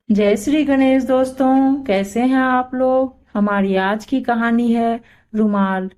जय श्री गणेश दोस्तों, कैसे हैं आप लोग। हमारी आज की कहानी है रुमाल।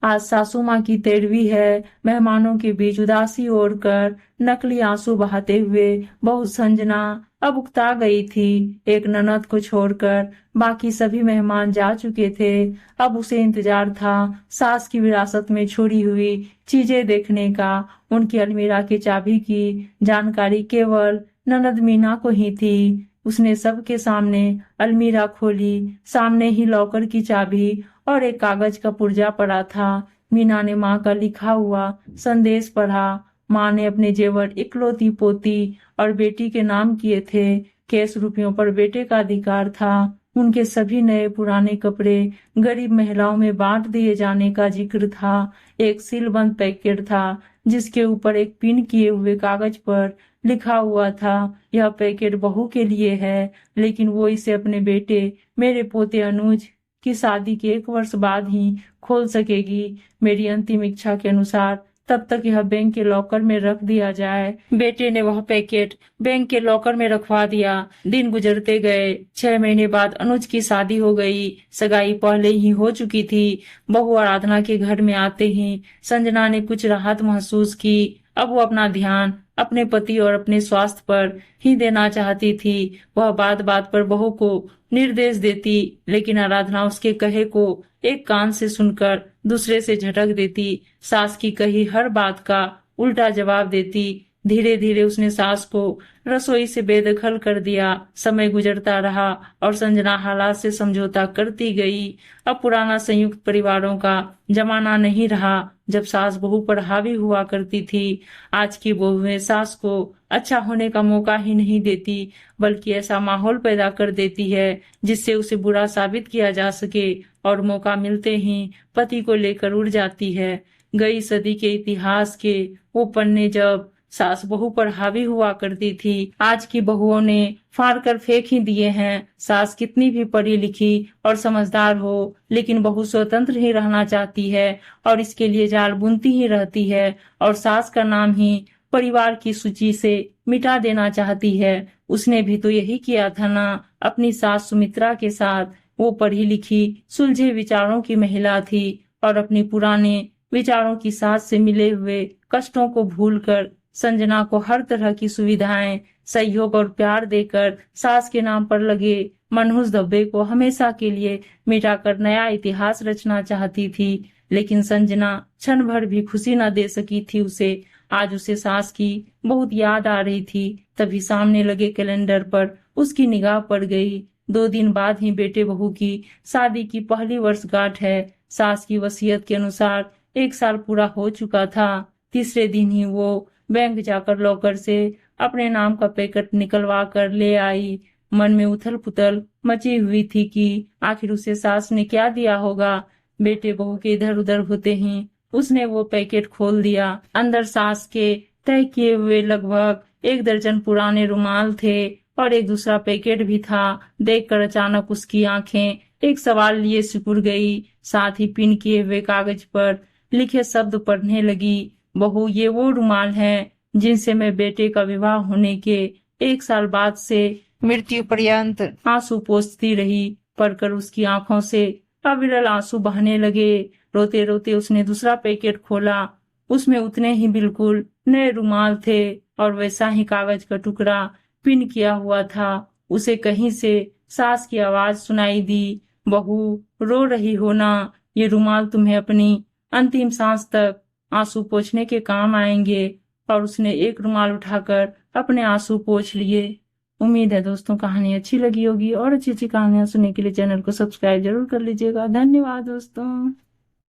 आज सासू माँ की तेरहवीं है। मेहमानों के बीच उदासी ओढ़कर नकली आंसू बहाते हुए बहू संजना अब उकता गई थी। एक ननद को छोड़कर बाकी सभी मेहमान जा चुके थे। अब उसे इंतजार था सास की विरासत में छोड़ी हुई चीजें देखने का। उनकी अलमीरा के चाबी की जानकारी केवल ननद मीना को ही थी। उसने सबके सामने अलमीरा खोली। सामने ही लॉकर की चाबी और एक कागज का पुर्जा पड़ा था। मीना ने माँ का लिखा हुआ संदेश पढ़ा। माँ ने अपने जेवर इकलौती पोती और बेटी के नाम किए थे। कैश रुपयों पर बेटे का अधिकार था। उनके सभी नए पुराने कपड़े गरीब महिलाओं में बांट दिए जाने का जिक्र था। एक सीलबंद पैकेट था जिसके ऊपर एक पिन किए हुए कागज पर लिखा हुआ था, यह पैकेट बहू के लिए है, लेकिन वो इसे अपने बेटे, मेरे पोते अनुज की शादी के 1 वर्ष बाद ही खोल सकेगी। मेरी अंतिम इच्छा के अनुसार तब तक यह बैंक के लॉकर में रख दिया जाए। बेटे ने वह पैकेट बैंक के लॉकर में रखवा दिया। दिन गुजरते गए। 6 महीने बाद अनुज की शादी हो गई। सगाई पहले ही हो चुकी थी। बहू आराधना के घर में आते ही संजना ने कुछ राहत महसूस की। अब वो अपना ध्यान अपने पति और अपने स्वास्थ्य पर ही देना चाहती थी। वह बात बात पर बहू को निर्देश देती, लेकिन आराधना उसके कहे को एक कान से सुनकर दूसरे से झटक देती। सास की कही हर बात का उल्टा जवाब देती। धीरे धीरे उसने सास को रसोई से बेदखल कर दिया। समय गुजरता रहा और संजना हालात से समझौता करती गई। अब पुराना संयुक्त परिवारों का जमाना नहीं रहा जब सास बहू पर हावी हुआ करती थी। आज की बहुएं सास को अच्छा होने का मौका ही नहीं देती, बल्कि ऐसा माहौल पैदा कर देती है जिससे उसे बुरा साबित किया जा सके, और मौका मिलते ही पति को लेकर उड़ जाती है। गई सदी के इतिहास के वो पन्ने जब सास बहू पर हावी हुआ करती थी, आज की बहुओं ने फाड़ कर फेंक ही दिए हैं। सास कितनी भी पढ़ी लिखी और समझदार हो, लेकिन बहू स्वतंत्र ही रहना चाहती है और इसके लिए जाल बुनती ही रहती है, और सास का नाम ही परिवार की सूची से मिटा देना चाहती है। उसने भी तो यही किया था ना अपनी सास सुमित्रा के साथ। वो पढ़ी लिखी सुलझे विचारों की महिला थी और अपनी पुराने विचारों की सास से मिले हुए कष्टों को भूलकर संजना को हर तरह की सुविधाएं, सहयोग और प्यार देकर सास के नाम पर लगे मनहूस धब्बे को हमेशा के लिए मिटाकर नया इतिहास रचना चाहती थी। लेकिन संजना क्षण भर भी खुशी न दे सकी थी उसे। आज उसे सास की बहुत याद आ रही थी। तभी सामने लगे कैलेंडर पर उसकी निगाह पड़ गई। 2 दिन बाद ही बेटे बहू की शादी की पहली वर्षगांठ है। सास की वसीयत के अनुसार 1 साल पूरा हो चुका था। तीसरे दिन ही वो बैंक जाकर लॉकर से अपने नाम का पैकेट निकलवा कर ले आई। मन में उथल पुथल मची हुई थी कि आखिर उसे सास ने क्या दिया होगा। बेटे बहू के इधर उधर होते ही उसने वो पैकेट खोल दिया। अंदर सास के तय किए हुए लगभग 1 दर्जन पुराने रुमाल थे और एक दूसरा पैकेट भी था। देखकर अचानक उसकी आंखें एक सवाल लिए सिकुड़ गई। साथ ही पिन किए हुए कागज पर लिखे शब्द पढ़ने लगी। बहू, ये वो रुमाल हैं जिनसे मैं बेटे का विवाह होने के 1 साल बाद से मृत्यु पर्यंत आंसू पोंछती रही। पढ़कर उसकी आंखों से अविरल आंसू बहने लगे। रोते रोते उसने दूसरा पैकेट खोला। उसमें उतने ही बिल्कुल नए रुमाल थे और वैसा ही कागज का टुकड़ा पिन किया हुआ था। उसे कहीं से सास की आवाज सुनाई दी, बहू रो रही हो ना, ये रुमाल तुम्हें अपनी अंतिम सांस तक आंसू पोंछने के काम आएंगे। और उसने एक रुमाल उठाकर अपने आंसू पोंछ लिए। उम्मीद है दोस्तों कहानी अच्छी लगी होगी, और अच्छी अच्छी कहानियां सुनने के लिए चैनल को सब्सक्राइब जरूर कर लीजिएगा। धन्यवाद दोस्तों।